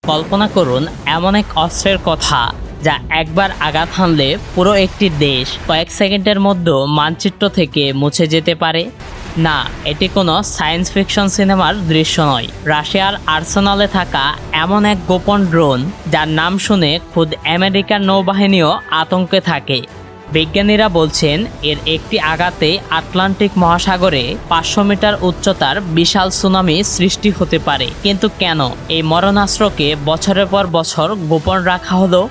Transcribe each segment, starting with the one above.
কল্পনা করুন এমন এক অস্ত্রের কথা যা একবার আঘাত হানলে পুরো একটি দেশ কয়েক সেকেন্ডের মধ্যে মানচিত্র থেকে মুছে যেতে পারে। না, এটি কোনো সায়েন্স ফিকশন সিনেমার দৃশ্য নয়। রাশিয়ার আর্সেনালে থাকা এমন এক গোপন ড্রোন যার নাম শুনে খুদ আমেরিকার নৌবাহিনীও আতঙ্কে থাকে। বিজ্ঞানীরা বলছেন এর একটি আঘাতে আটলান্টিক মহাসাগরে 500 মিটার উচ্চতার বিশাল সুনামি সৃষ্টি হতে পারে। কিন্তু কেন এই মরণাস্ত্রকে বছরের পর বছর গোপন রাখা হলো?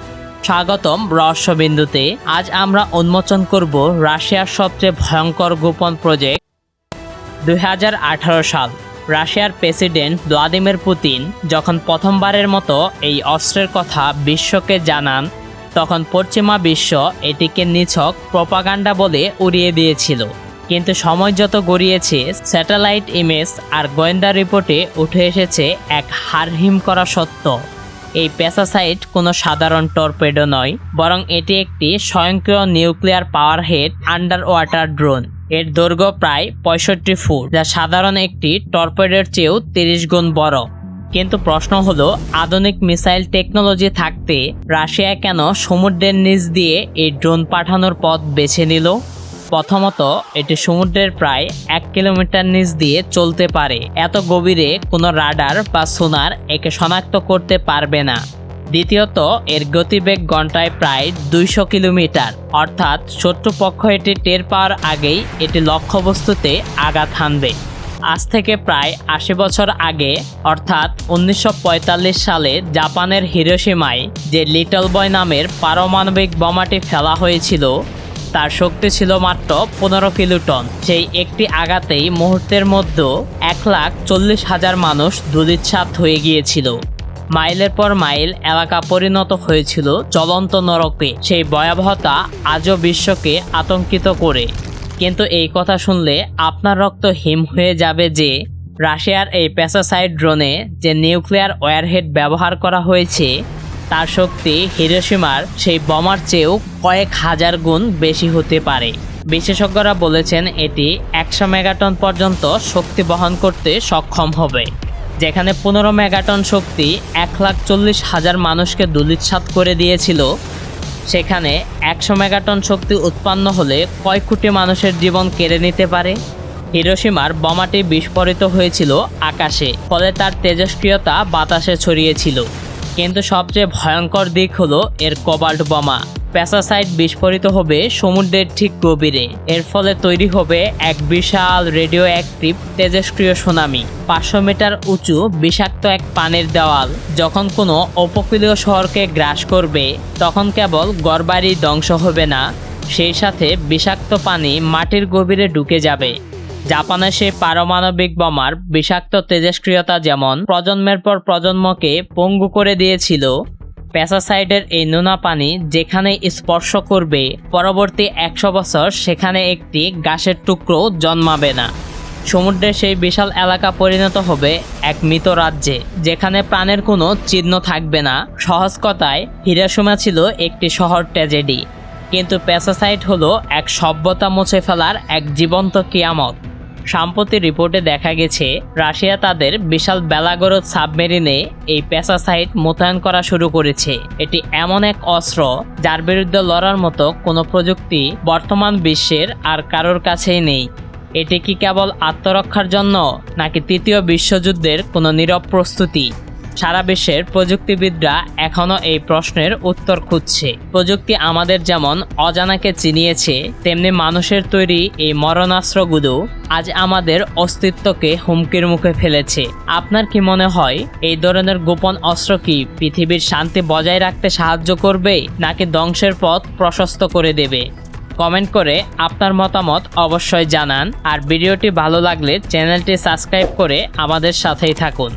স্বাগতম রহস্যবিন্দুতে। আজ আমরা উন্মোচন করব রাশিয়ার সবচেয়ে ভয়ঙ্কর গোপন প্রজেক্ট। 2018 সাল রাশিয়ার প্রেসিডেন্ট ভ্লাদিমির পুতিন যখন প্রথমবারের মতো এই অস্ত্রের কথা বিশ্বকে জানান, তখন পশ্চিমা বিশ্ব এটিকে নিছক প্রপাগান্ডা বলে উড়িয়ে দিয়েছিল। কিন্তু সময় যত গড়িয়েছে, স্যাটেলাইট ইমেজ আর গোয়েন্দা রিপোর্টে উঠে এসেছে এক হাড়হিম করা সত্য। এই প্যাসাসাইট কোনো সাধারণ টর্পেডো নয়, বরং এটি একটি স্বয়ংক্রিয় nuclear power head under water drone. এর দৈর্ঘ্য প্রায় 65 ফুট, যা সাধারণ একটি টর্পেডোর চেয়েও 30 গুণ বড়। কিন্তু প্রশ্ন হলো, আধুনিক মিসাইল টেকনোলজি থাকতে রাশিয়া কেন সমুদ্রের নিচ দিয়ে এই ড্রোন পাঠানোর পথ বেছে নিল? প্রথমত, এটি সমুদ্রের প্রায় 1 কিলোমিটার নিচ দিয়ে চলতে পারে। এত গভীরে কোনো রাডার বা সোনার একে শনাক্ত করতে পারবে না। দ্বিতীয়ত, এর গতিবেগ ঘন্টায় প্রায় 200 কিলোমিটার, অর্থাৎ শত্রুপক্ষ এটি টের পাওয়ার আগেই এটি লক্ষ্যবস্তুতে আঘাত হানবে। আজ থেকে প্রায় 80 বছর আগে, অর্থাৎ 1945 সালে জাপানের হিরোশিমায় যে লিটল বয় নামের পারমাণবিক বোমাটি ফেলা হয়েছিল, তার শক্তি ছিল মাত্র 15 কিলোটন। সেই একটি আঘাতেই মুহূর্তের মধ্যে 1,40,000 মানুষ ধূলিসাৎ হয়ে গিয়েছিল। মাইলের পর মাইল এলাকা পরিণত হয়েছিল জ্বলন্ত নরকে। সেই ভয়াবহতা আজও বিশ্বকে আতঙ্কিত করে। কিন্তু এই কথা শুনলে আপনার রক্ত হিম হয়ে যাবে যে রাশিয়ার এই প্যাসাসাইট ড্রোনে যে নিউক্লিয়ার ওয়ারহেড ব্যবহার করা হয়েছে, তার শক্তি হিরোশিমার সেই বোমার চেয়েও কয়েক হাজার গুণ বেশি হতে পারে। বিশেষজ্ঞরা বলেছেন এটি 100 মেগাটন পর্যন্ত শক্তি বহন করতে সক্ষম হবে। যেখানে 15 মেগাটন শক্তি 1,40,000 মানুষকে ধূলিসাৎ করে দিয়েছিল, সেখানে 100 মেগাটন শক্তি উৎপন্ন হলে কয় কোটি মানুষের জীবন কেড়ে নিতে পারে। হিরোশিমার বোমাটি বিস্ফোরিত হয়েছিল আকাশে, ফলে তার তেজস্ক্রিয়তা বাতাসে ছড়িয়েছিল। কিন্তু সবচেয়ে ভয়ঙ্কর দিক হলো এর কোবাল্ট বোমা। প্যাসাসাইট বিস্ফোরিত হবে সমুদ্রের ঠিক গভীরে। এর ফলে তৈরি হবে এক বিশাল রেডিও অ্যাক্টিভ তেজস্ক্রিয় সুনামি। 500 মিটার উঁচু বিষাক্ত এক পানির দেওয়াল যখন কোনো উপকূলীয় শহরকে গ্রাস করবে, তখন কেবল ঘরবাড়ি ধ্বংস হবে না, সেই সাথে বিষাক্ত পানি মাটির গভীরে ঢুকে যাবে। জাপানের সেই পারমাণবিক বোমার বিষাক্ত তেজস্ক্রিয়তা যেমন প্রজন্মের পর প্রজন্মকে পঙ্গু করে দিয়েছিল, প্যাসাসাইডের এই নোনা পানি যেখানে স্পর্শ করবে, পরবর্তী 100 বছর সেখানে একটি গাছের টুকরো জন্মাবে না। সমুদ্রের সেই বিশাল এলাকা পরিণত হবে এক মৃত রাজ্যে, যেখানে প্রাণের কোনো চিহ্ন থাকবে না। সহজ কথায়, হিরোশিমা ছিল একটি শহর ট্র্যাজেডি, কিন্তু প্যাসাসাইট হলো এক সভ্যতা মুছে ফেলার এক জীবন্ত কিয়ামত। সাম্প্রতি রিপোর্টে দেখা গেছে রাশিয়া তাদের বিশাল বেলাগরদ সাবমেরিনে এই প্যাসাসাইট মোতায়েন করা শুরু করেছে। এটি এমন এক অস্ত্র যার বিরুদ্ধে লড়ার মতো কোনো প্রযুক্তি বর্তমান বিশ্বের আর কারোর কাছেই নেই। এটি কি কেবল আত্মরক্ষার জন্য, নাকি তৃতীয় বিশ্বযুদ্ধের কোনো নীরব প্রস্তুতি? সারা বিশ্বের প্রযুক্তিবিদরা এখনও এই প্রশ্নের উত্তর খুঁজছে। প্রযুক্তি আমাদের যেমন অজানাকে চিনিয়েছে, তেমনি মানুষের তৈরি এই মরণাস্ত্রগুলো আজ আমাদের অস্তিত্বকে হুমকির মুখে ফেলেছে। আপনার কি মনে হয় এই ধরনের গোপন অস্ত্র কি পৃথিবীর শান্তি বজায় রাখতে সাহায্য করবে, নাকি ধ্বংসের পথ প্রশস্ত করে দেবে? কমেন্ট করে আপনার মতামত অবশ্যই জানান। আর ভিডিওটি ভালো লাগলে চ্যানেলটি সাবস্ক্রাইব করে আমাদের সাথেই থাকুন।